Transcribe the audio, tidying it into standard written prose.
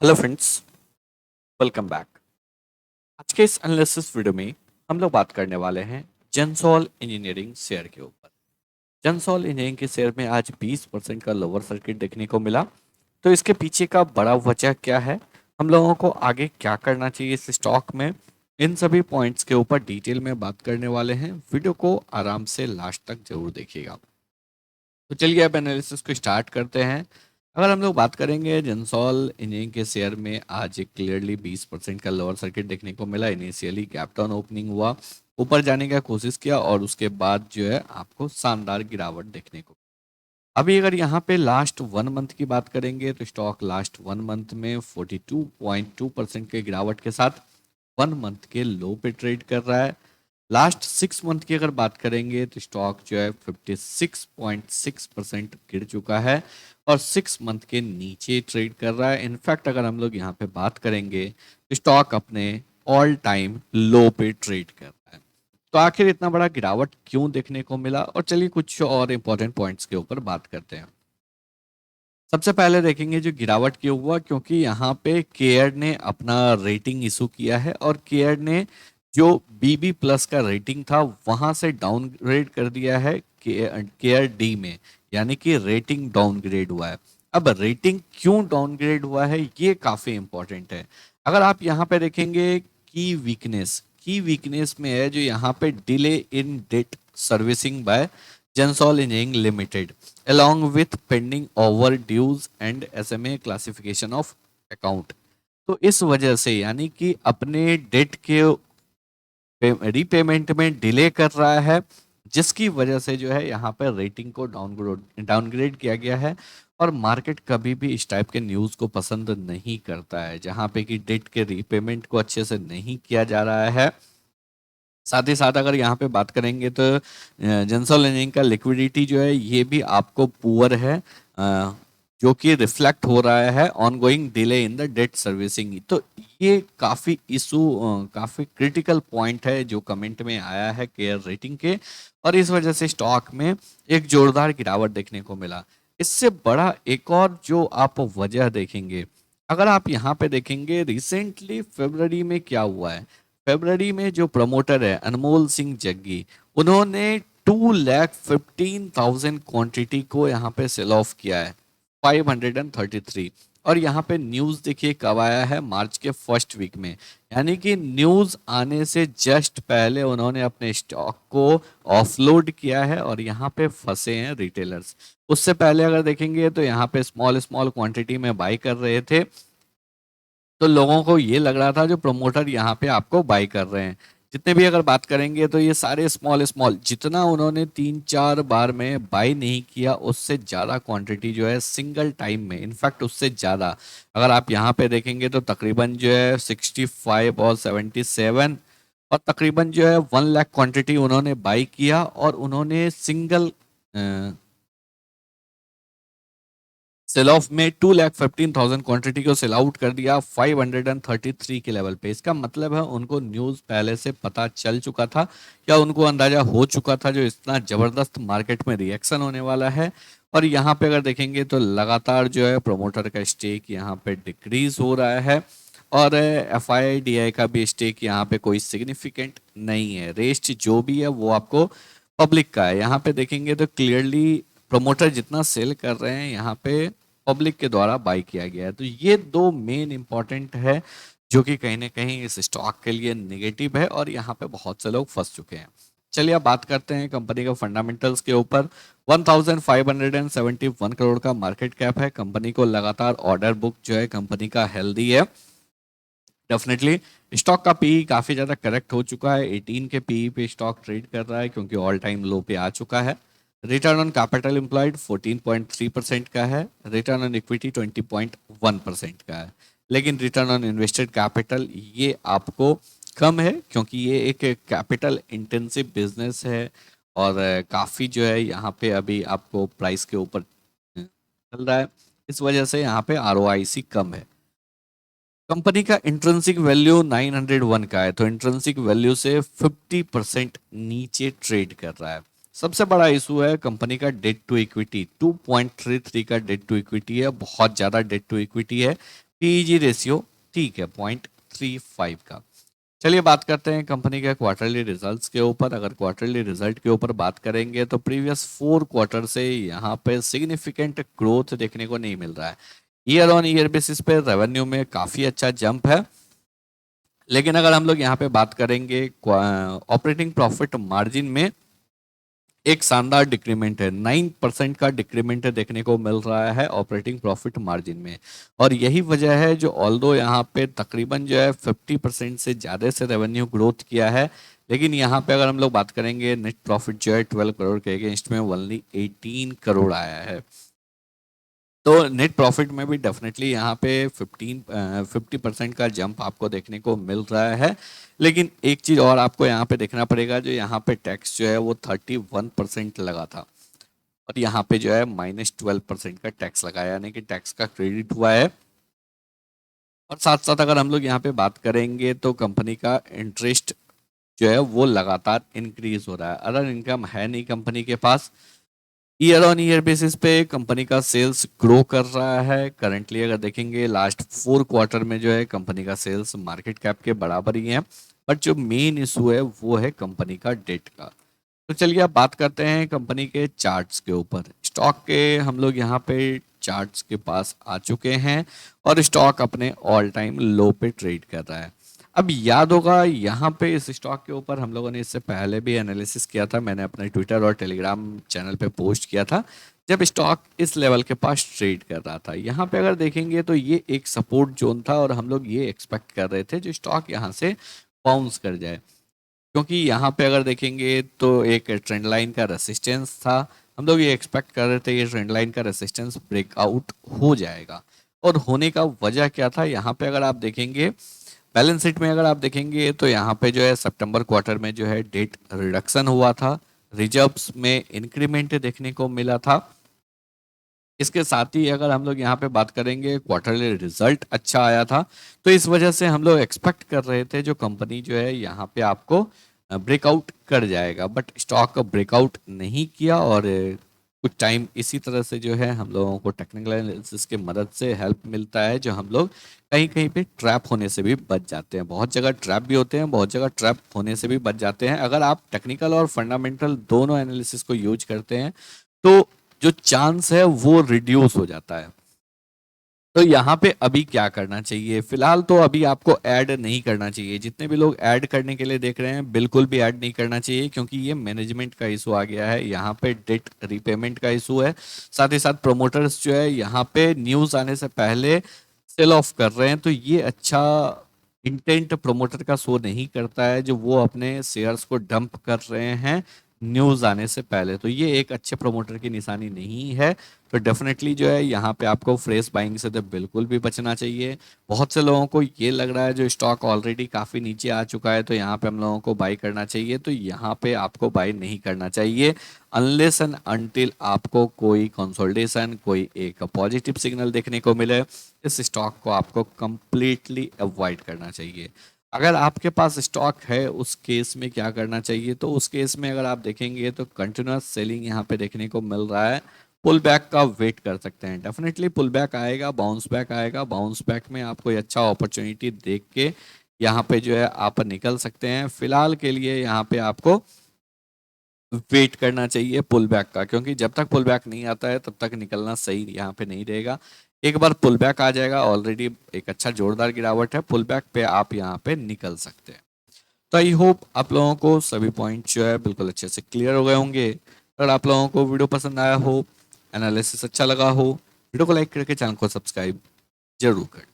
Hello friends, welcome back. आज के इस एनालिसिस वीडियो में हम लोग बात करने वाले हैं जेंसॉल इंजीनियरिंग शेयर के ऊपर। जेंसॉल इंजीनियरिंग के शेयर में आज 20% का लोअर सर्किट देखने को मिला। तो इसके पीछे का बड़ा वजह क्या है, हम लोगों को आगे क्या करना चाहिए इस स्टॉक में, इन सभी पॉइंट्स के ऊपर डिटेल में बात करने वाले हैं। वीडियो को आराम से लास्ट तक जरूर देखिएगा। तो चलिए अब एनालिसिस को स्टार्ट करते हैं। अगर हम लोग बात करेंगे जेंसॉल इंजीनियरिंग के शेयर में आज एक क्लियरली 20% का लोअर सर्किट देखने को मिला। इनिशियली गैप डाउन ओपनिंग हुआ, ऊपर जाने का कोशिश किया और उसके बाद जो है आपको शानदार गिरावट देखने को। अभी अगर यहाँ पे लास्ट 1 मंथ की बात करेंगे तो स्टॉक लास्ट 1 मंथ में 42.2% के गिरावट के साथ 1 मंथ के लो पे ट्रेड कर रहा है। लास्ट 6 मंथ की अगर बात करेंगे तो स्टॉक जो है 56.6% गिर चुका है और 6 मंथ के नीचे ट्रेड कर रहा है। इनफैक्ट अगर हम लोग यहाँ पे बात करेंगे तो स्टॉक अपने ऑल टाइम लो पे ट्रेड कर रहा है। तो आखिर इतना बड़ा गिरावट क्यों देखने को मिला, और चलिए कुछ और इंपॉर्टेंट पॉइंट्स के ऊपर बात करते हैं। सबसे पहले देखेंगे जो गिरावट क्यों हुआ, क्योंकि यहाँ पे केयर ने अपना रेटिंग इशू किया है और केयर ने जो बीबी प्लस का रेटिंग था वहां से डाउनग्रेड कर दिया है केयर डी में, यानी कि रेटिंग डाउनग्रेड हुआ है। अब रेटिंग क्यों डाउनग्रेड हुआ है ये काफी इंपॉर्टेंट है। अगर आप यहाँ पे देखेंगे की वीकनेस में है जो यहाँ पे delay in debt servicing by Gensol engineering limited along with pending overdues and SMA classification of account। तो इस वजह से यानी कि अपने डेट के रीपेमेंट में डिले कर रहा है, जिसकी वजह से जो है यहाँ पर रेटिंग को डाउनग्रेड किया गया है। और मार्केट कभी भी इस टाइप के न्यूज़ को पसंद नहीं करता है जहाँ पे कि डेट के रीपेमेंट को अच्छे से नहीं किया जा रहा है। साथ ही साथ अगर यहाँ पे बात करेंगे तो जेंसॉल इंजीनियरिंग का लिक्विडिटी जो है ये भी आपको पुअर है, जो कि रिफ्लेक्ट हो रहा है ongoing delay in the debt servicing. तो ये काफ़ी इशू, काफ़ी क्रिटिकल पॉइंट है जो कमेंट में आया है केयर रेटिंग के, और इस वजह से स्टॉक में एक जोरदार गिरावट देखने को मिला। इससे बड़ा एक और जो आप वजह देखेंगे, अगर आप यहाँ पे देखेंगे रिसेंटली फरवरी में क्या हुआ है। फरवरी में जो प्रमोटर है अनमोल सिंह जग्गी, उन्होंने 2,15,000 क्वांटिटी को यहाँ पे सेल ऑफ किया है, 533। और यहाँ पे न्यूज़ देखिए कब आया है, मार्च के फर्स्ट वीक में, यानी कि न्यूज़ आने से जस्ट पहले उन्होंने अपने स्टॉक को ऑफलोड किया है और यहाँ पे फंसे हैं रिटेलर्स। उससे पहले अगर देखेंगे तो यहाँ पे स्मॉल स्मॉल क्वांटिटी में बाई कर रहे थे, तो लोगों को ये लग रहा था जो प्रमोटर यहाँ पे आपको बाई कर रहे हैं। जितने भी अगर बात करेंगे तो ये सारे स्मॉल स्मॉल, जितना उन्होंने 3-4 बार में बाई नहीं किया उससे ज़्यादा क्वांटिटी जो है सिंगल टाइम में, इनफैक्ट उससे ज़्यादा अगर आप यहाँ पे देखेंगे तो तकरीबन जो है 65 और 77 और तकरीबन जो है 1 लाख क्वांटिटी उन्होंने बाई किया और उन्होंने सिंगल सेल ऑफ में 2,15,000 क्वांटिटी को सेल आउट कर दिया 533 के लेवल पे। इसका मतलब है उनको न्यूज़ पहले से पता चल चुका था या उनको अंदाजा हो चुका था जो इतना ज़बरदस्त मार्केट में रिएक्शन होने वाला है। और यहाँ पे अगर देखेंगे तो लगातार जो है प्रमोटर का स्टेक यहाँ पे डिक्रीज हो रहा है और FIDI का भी स्टेक यहाँ पे कोई सिग्निफिकेंट नहीं है। रेस्ट जो भी है वो आपको पब्लिक का है। यहाँ पे देखेंगे तो क्लियरली प्रमोटर जितना सेल कर रहे हैं यहाँ पे पब्लिक के द्वारा बाई किया गया है। तो ये दो मेन इंपॉर्टेंट है जो कि कहीं ना कहीं इस स्टॉक के लिए नेगेटिव है और यहाँ पे बहुत से लोग फंस चुके हैं। चलिए अब बात करते हैं कंपनी के फंडामेंटल्स के ऊपर। 1571 करोड़ का मार्केट कैप है। कंपनी को लगातार ऑर्डर बुक जो है कंपनी का हेल्दी है। डेफिनेटली स्टॉक का पी काफी ज्यादा करेक्ट हो चुका है, 18 के पी पे स्टॉक ट्रेड कर रहा है क्योंकि ऑल टाइम लो पे आ चुका है। रिटर्न ऑन कैपिटल एम्प्लॉयड 14.3% का है, रिटर्न ऑन इक्विटी 20.1% का है। लेकिन रिटर्न ऑन इन्वेस्टेड कैपिटल ये आपको कम है क्योंकि ये एक कैपिटल इंटेंसिव बिजनेस है और काफ़ी जो है यहाँ पे अभी आपको प्राइस के ऊपर चल रहा है, इस वजह से यहाँ पे ROIC कम है। कंपनी का इंट्रिंसिक वैल्यू 901 का है, तो इंट्रिंसिक वैल्यू से 50% नीचे ट्रेड कर रहा है। सबसे बड़ा इशू है कंपनी का डेट टू इक्विटी, 2.33 का डेट टू इक्विटी है, बहुत ज़्यादा डेट टू इक्विटी है। पीईजी रेशियो ठीक है 0.35 का। चलिए बात करते हैं कंपनी के क्वार्टरली रिजल्ट्स के ऊपर। अगर क्वार्टरली रिजल्ट के ऊपर बात करेंगे तो प्रीवियस 4 क्वार्टर से यहाँ पे सिग्निफिकेंट ग्रोथ देखने को नहीं मिल रहा है। ईयर ऑन ईयर बेसिस पे रेवेन्यू में काफी अच्छा जंप है, लेकिन अगर हम लोग यहाँ पे बात करेंगे ऑपरेटिंग प्रॉफिट मार्जिन में एक शानदार डिक्रीमेंट है, 9% का डिक्रीमेंट देखने को मिल रहा है ऑपरेटिंग प्रॉफिट मार्जिन में। और यही वजह है जो ऑल्दो यहाँ पे तकरीबन जो है 50% से ज़्यादा से रेवेन्यू ग्रोथ किया है, लेकिन यहाँ पे अगर हम लोग बात करेंगे नेट प्रॉफिट जो है 12 करोड़ के अगेंस्ट में ओनली 18 करोड़ आया है। तो नेट प्रॉफिट में भी डेफिनेटली यहाँ पे 50% का जंप आपको देखने को मिल रहा है। लेकिन एक चीज़ और आपको यहाँ पे देखना पड़ेगा, जो यहाँ पे टैक्स जो है वो 31% लगा था और यहाँ पे जो है -12% का टैक्स लगाया, यानी कि टैक्स का क्रेडिट हुआ है। और साथ साथ अगर हम लोग यहाँ पे बात करेंगे तो कंपनी का इंटरेस्ट जो है वो लगातार इंक्रीज हो रहा है। अदर इनकम है नहीं कंपनी के पास। ईयर ऑन ईयर बेसिस पे कंपनी का सेल्स ग्रो कर रहा है। करंटली अगर देखेंगे लास्ट 4 क्वार्टर में जो है कंपनी का सेल्स मार्केट कैप के बराबर ही है। बट जो मेन इशू है वो है कंपनी का डेट का। तो चलिए अब बात करते हैं कंपनी के चार्ट्स के ऊपर। स्टॉक के हम लोग यहाँ पे चार्ट्स के पास आ चुके हैं और स्टॉक अपने ऑल टाइम लो पे ट्रेड कर रहा है। अब याद होगा यहाँ पे इस स्टॉक के ऊपर हम लोगों ने इससे पहले भी एनालिसिस किया था, मैंने अपने ट्विटर और टेलीग्राम चैनल पे पोस्ट किया था, जब स्टॉक इस लेवल के पास ट्रेड कर रहा था। यहाँ पे अगर देखेंगे तो ये एक सपोर्ट जोन था और हम लोग ये एक्सपेक्ट कर रहे थे जो स्टॉक यहाँ से बाउंस कर जाए, क्योंकि यहाँ पे अगर देखेंगे तो एक ट्रेंड लाइन का रेसिस्टेंस था। हम लोग ये एक्सपेक्ट कर रहे थे ये ट्रेंड लाइन का रेसिस्टेंस ब्रेकआउट हो जाएगा। और होने का वजह क्या था, यहाँ पे अगर आप देखेंगे बैलेंस शीट में अगर आप देखेंगे तो यहाँ पे जो है सितंबर क्वार्टर में जो है डेट रिडक्शन हुआ था, रिजर्व्स में इंक्रीमेंट देखने को मिला था। इसके साथ ही अगर हम लोग यहाँ पे बात करेंगे क्वार्टरली रिजल्ट अच्छा आया था, तो इस वजह से हम लोग एक्सपेक्ट कर रहे थे जो कंपनी जो है यहाँ पे आपको ब्रेकआउट कर जाएगा। बट स्टॉक ब्रेकआउट नहीं किया और कुछ टाइम इसी तरह से जो है हम लोगों को टेक्निकल एनालिसिस की मदद से हेल्प मिलता है, जो हम लोग कहीं कहीं पे ट्रैप होने से भी बच जाते हैं। बहुत जगह ट्रैप भी होते हैं, बहुत जगह ट्रैप होने से भी बच जाते हैं। अगर आप टेक्निकल और फंडामेंटल दोनों एनालिसिस को यूज करते हैं तो जो चांस है वो रिड्यूस हो जाता है। तो यहाँ पे अभी क्या करना चाहिए, फिलहाल तो अभी आपको ऐड नहीं करना चाहिए। जितने भी लोग ऐड करने के लिए देख रहे हैं बिल्कुल भी ऐड नहीं करना चाहिए, क्योंकि ये मैनेजमेंट का इशू आ गया है। यहाँ पे डेट रीपेमेंट का इशू है, साथ ही साथ प्रोमोटर्स जो है यहाँ पे न्यूज आने से पहले सेल ऑफ कर रहे हैं। तो ये अच्छा इंटेंट प्रोमोटर का शो नहीं करता है, जो वो अपने शेयर्स को डंप कर रहे हैं न्यूज आने से पहले। तो ये एक अच्छे प्रोमोटर की निशानी नहीं है। तो डेफिनेटली जो है यहाँ पे आपको फ्रेश बाइंग से तो बिल्कुल भी बचना चाहिए। बहुत से लोगों को ये लग रहा है जो स्टॉक ऑलरेडी काफ़ी नीचे आ चुका है तो यहाँ पे हम लोगों को बाई करना चाहिए, तो यहाँ पे आपको बाई नहीं करना चाहिए अनलेस एंड अनटिल आपको कोई कंसोलिडेशन, कोई एक पॉजिटिव सिग्नल देखने को मिले। इस स्टॉक को आपको कंप्लीटली अवॉइड करना चाहिए। अगर आपके पास स्टॉक है उस केस में क्या करना चाहिए, तो उस केस में अगर आप देखेंगे तो कंटिन्यूस सेलिंग यहाँ पे देखने को मिल रहा है। पुल बैक का वेट कर सकते हैं, डेफिनेटली पुल बैक आएगा, बाउंस बैक आएगा। बाउंस बैक में आपको अच्छा अपॉर्चुनिटी देख के यहाँ पे जो है आप निकल सकते हैं। फिलहाल के लिए यहाँ पे आपको वेट करना चाहिए पुल बैक का, क्योंकि जब तक पुल बैक नहीं आता है तब तक निकलना सही यहाँ पे नहीं रहेगा। एक बार पुल बैक आ जाएगा, ऑलरेडी एक अच्छा जोरदार गिरावट है, पुल बैक पे आप यहाँ पे निकल सकते हैं। तो आई होप आप लोगों को सभी पॉइंट जो है बिल्कुल अच्छे से क्लियर हो गए होंगे। अगर आप लोगों को वीडियो पसंद आया हो, एनालिसिस अच्छा लगा हो, वीडियो को लाइक करके चैनल को सब्सक्राइब जरूर करें।